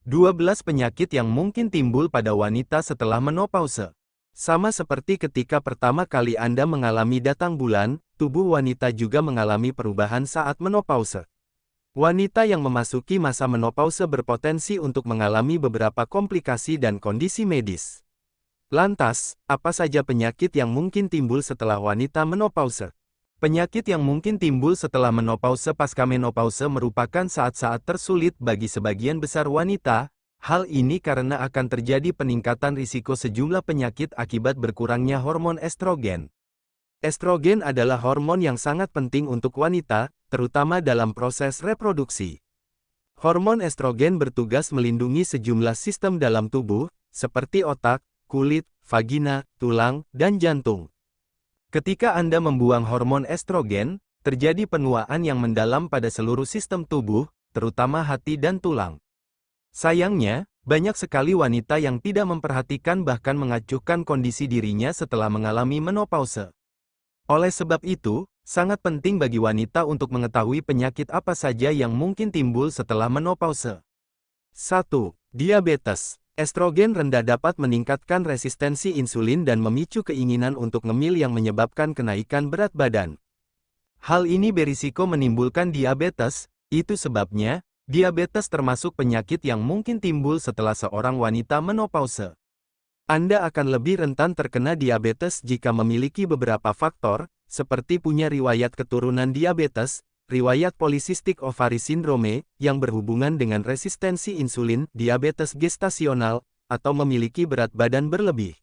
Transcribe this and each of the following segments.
12 penyakit yang mungkin timbul pada wanita setelah menopause. Sama seperti ketika pertama kali Anda mengalami datang bulan, tubuh wanita juga mengalami perubahan saat menopause. Wanita yang memasuki masa menopause berpotensi untuk mengalami beberapa komplikasi dan kondisi medis. Lantas, apa saja penyakit yang mungkin timbul setelah wanita menopause? Penyakit yang mungkin timbul setelah menopause pasca menopause merupakan saat-saat tersulit bagi sebagian besar wanita. Hal ini karena akan terjadi peningkatan risiko sejumlah penyakit akibat berkurangnya hormon estrogen. Estrogen adalah hormon yang sangat penting untuk wanita, terutama dalam proses reproduksi. Hormon estrogen bertugas melindungi sejumlah sistem dalam tubuh, seperti otak, kulit, vagina, tulang, dan jantung. Ketika Anda membuang hormon estrogen, terjadi penuaan yang mendalam pada seluruh sistem tubuh, terutama hati dan tulang. Sayangnya, banyak sekali wanita yang tidak memperhatikan bahkan mengacuhkan kondisi dirinya setelah mengalami menopause. Oleh sebab itu, sangat penting bagi wanita untuk mengetahui penyakit apa saja yang mungkin timbul setelah menopause. 1. Diabetes. Estrogen rendah dapat meningkatkan resistensi insulin dan memicu keinginan untuk ngemil yang menyebabkan kenaikan berat badan. Hal ini berisiko menimbulkan diabetes, itu sebabnya, diabetes termasuk penyakit yang mungkin timbul setelah seorang wanita menopause. Anda akan lebih rentan terkena diabetes jika memiliki beberapa faktor, seperti punya riwayat keturunan diabetes, riwayat polisistik ovari sindrome, yang berhubungan dengan resistensi insulin, diabetes gestasional, atau memiliki berat badan berlebih.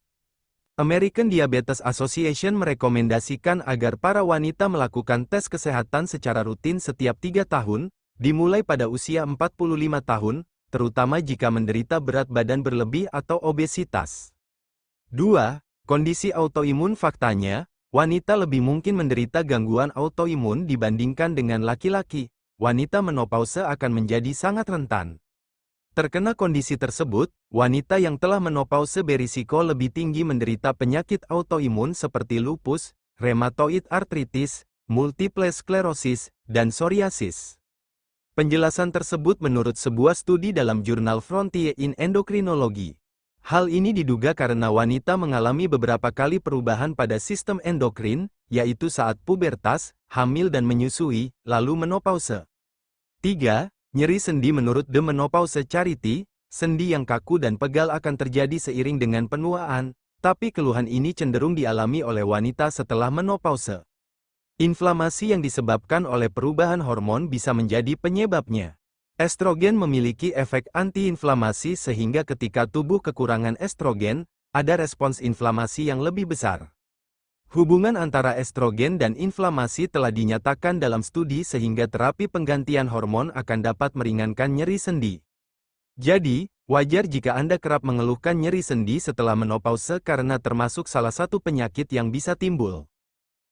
American Diabetes Association merekomendasikan agar para wanita melakukan tes kesehatan secara rutin setiap 3 tahun, dimulai pada usia 45 tahun, terutama jika menderita berat badan berlebih atau obesitas. 2. Kondisi autoimun. Faktanya, wanita lebih mungkin menderita gangguan autoimun dibandingkan dengan laki-laki. Wanita menopause akan menjadi sangat rentan terkena kondisi tersebut. Wanita yang telah menopause berisiko lebih tinggi menderita penyakit autoimun seperti lupus, rheumatoid arthritis, multiple sclerosis, dan psoriasis. Penjelasan tersebut menurut sebuah studi dalam jurnal Frontier in Endocrinology. Hal ini diduga karena wanita mengalami beberapa kali perubahan pada sistem endokrin, yaitu saat pubertas, hamil dan menyusui, lalu menopause. 3. Nyeri sendi. Menurut The Menopause Charity, sendi yang kaku dan pegal akan terjadi seiring dengan penuaan, tapi keluhan ini cenderung dialami oleh wanita setelah menopause. Inflamasi yang disebabkan oleh perubahan hormon bisa menjadi penyebabnya. Estrogen memiliki efek antiinflamasi sehingga ketika tubuh kekurangan estrogen, ada respons inflamasi yang lebih besar. Hubungan antara estrogen dan inflamasi telah dinyatakan dalam studi sehingga terapi penggantian hormon akan dapat meringankan nyeri sendi. Jadi, wajar jika Anda kerap mengeluhkan nyeri sendi setelah menopause karena termasuk salah satu penyakit yang bisa timbul.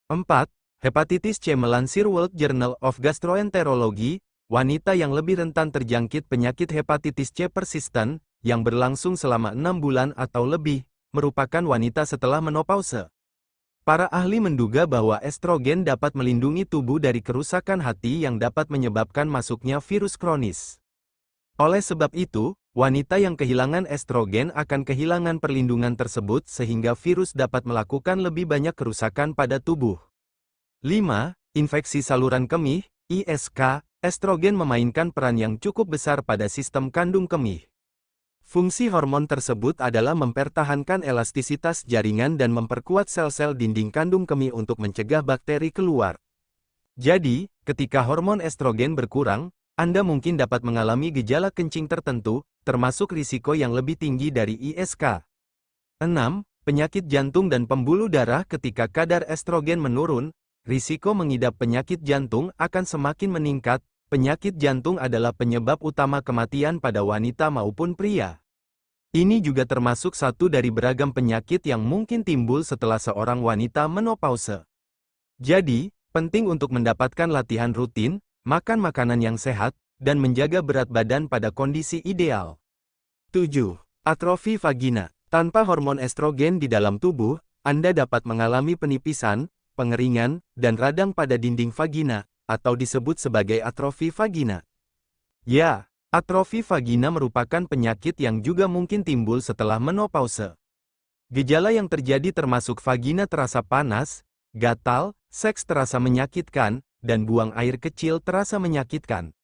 4. Hepatitis C. Melansir World Journal of Gastroenterology, wanita yang lebih rentan terjangkit penyakit hepatitis C persisten, yang berlangsung selama 6 bulan atau lebih, merupakan wanita setelah menopause. Para ahli menduga bahwa estrogen dapat melindungi tubuh dari kerusakan hati yang dapat menyebabkan masuknya virus kronis. Oleh sebab itu, wanita yang kehilangan estrogen akan kehilangan perlindungan tersebut sehingga virus dapat melakukan lebih banyak kerusakan pada tubuh. 5. Infeksi saluran kemih, ISK. Estrogen memainkan peran yang cukup besar pada sistem kandung kemih. Fungsi hormon tersebut adalah mempertahankan elastisitas jaringan dan memperkuat sel-sel dinding kandung kemih untuk mencegah bakteri keluar. Jadi, ketika hormon estrogen berkurang, Anda mungkin dapat mengalami gejala kencing tertentu, termasuk risiko yang lebih tinggi dari ISK. 6. Penyakit jantung dan pembuluh darah. Ketika kadar estrogen menurun, risiko mengidap penyakit jantung akan semakin meningkat. Penyakit jantung adalah penyebab utama kematian pada wanita maupun pria. Ini juga termasuk satu dari beragam penyakit yang mungkin timbul setelah seorang wanita menopause. Jadi, penting untuk mendapatkan latihan rutin, makan makanan yang sehat, dan menjaga berat badan pada kondisi ideal. 7. Atrofi vagina. Tanpa hormon estrogen di dalam tubuh, Anda dapat mengalami penipisan, pengeringan, dan radang pada dinding vagina, atau disebut sebagai atrofi vagina. Ya, Atrofi vagina merupakan penyakit yang juga mungkin timbul setelah menopause. Gejala yang terjadi termasuk vagina terasa panas, gatal, seks terasa menyakitkan, dan buang air kecil terasa menyakitkan.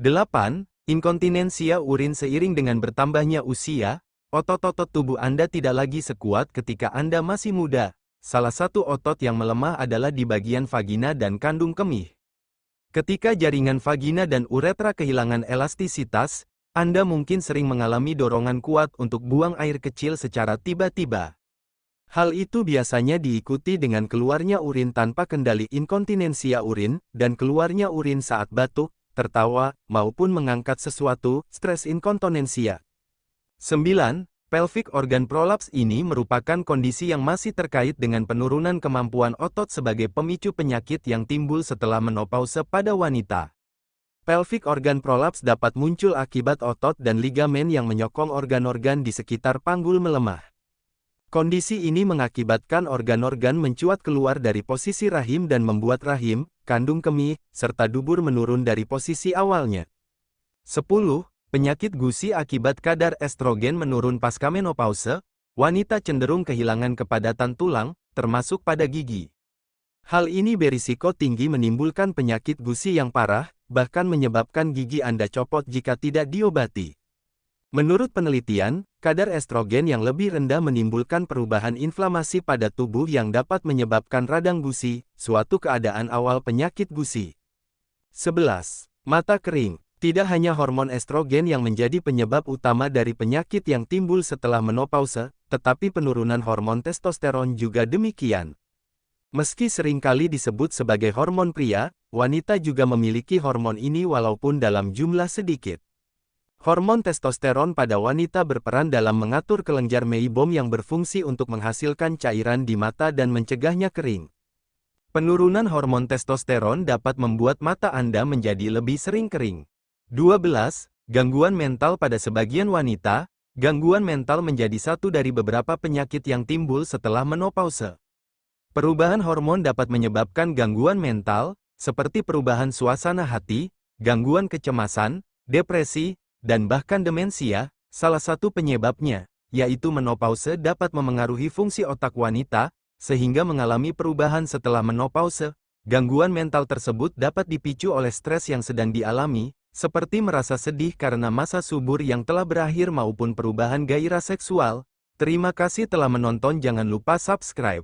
8. Inkontinensia urin seiring dengan bertambahnya usia, otot-otot tubuh Anda tidak lagi sekuat ketika Anda masih muda. Salah satu otot yang melemah adalah di bagian vagina dan kandung kemih. Ketika jaringan vagina dan uretra kehilangan elastisitas, Anda mungkin sering mengalami dorongan kuat untuk buang air kecil secara tiba-tiba. Hal itu biasanya diikuti dengan keluarnya urin tanpa kendali inkontinensia urin, dan keluarnya urin saat batuk, tertawa, maupun mengangkat sesuatu, stres inkontinensia. 9. Pelvic organ prolaps ini merupakan kondisi yang masih terkait dengan penurunan kemampuan otot sebagai pemicu penyakit yang timbul setelah menopause pada wanita. Pelvic organ prolaps dapat muncul akibat otot dan ligamen yang menyokong organ-organ di sekitar panggul melemah. Kondisi ini mengakibatkan organ-organ mencuat keluar dari posisi rahim dan membuat rahim, kandung kemih, serta dubur menurun dari posisi awalnya. 10. Penyakit gusi akibat kadar estrogen menurun pasca menopause, wanita cenderung kehilangan kepadatan tulang, termasuk pada gigi. Hal ini berisiko tinggi menimbulkan penyakit gusi yang parah, bahkan menyebabkan gigi Anda copot jika tidak diobati. Menurut penelitian, kadar estrogen yang lebih rendah menimbulkan perubahan inflamasi pada tubuh yang dapat menyebabkan radang gusi, suatu keadaan awal penyakit gusi. 11. Mata kering. Tidak hanya hormon estrogen yang menjadi penyebab utama dari penyakit yang timbul setelah menopause, tetapi penurunan hormon testosteron juga demikian. Meski seringkali disebut sebagai hormon pria, wanita juga memiliki hormon ini walaupun dalam jumlah sedikit. Hormon testosteron pada wanita berperan dalam mengatur kelenjar meibom yang berfungsi untuk menghasilkan cairan di mata dan mencegahnya kering. Penurunan hormon testosteron dapat membuat mata Anda menjadi lebih sering kering. 12. Gangguan mental pada sebagian wanita. Gangguan mental menjadi satu dari beberapa penyakit yang timbul setelah menopause. Perubahan hormon dapat menyebabkan gangguan mental, seperti perubahan suasana hati, gangguan kecemasan, depresi, dan bahkan demensia. Salah satu penyebabnya, yaitu menopause dapat memengaruhi fungsi otak wanita, sehingga mengalami perubahan setelah menopause. Gangguan mental tersebut dapat dipicu oleh stres yang sedang dialami, seperti merasa sedih karena masa subur yang telah berakhir maupun perubahan gairah seksual. Terima kasih telah menonton, jangan lupa subscribe.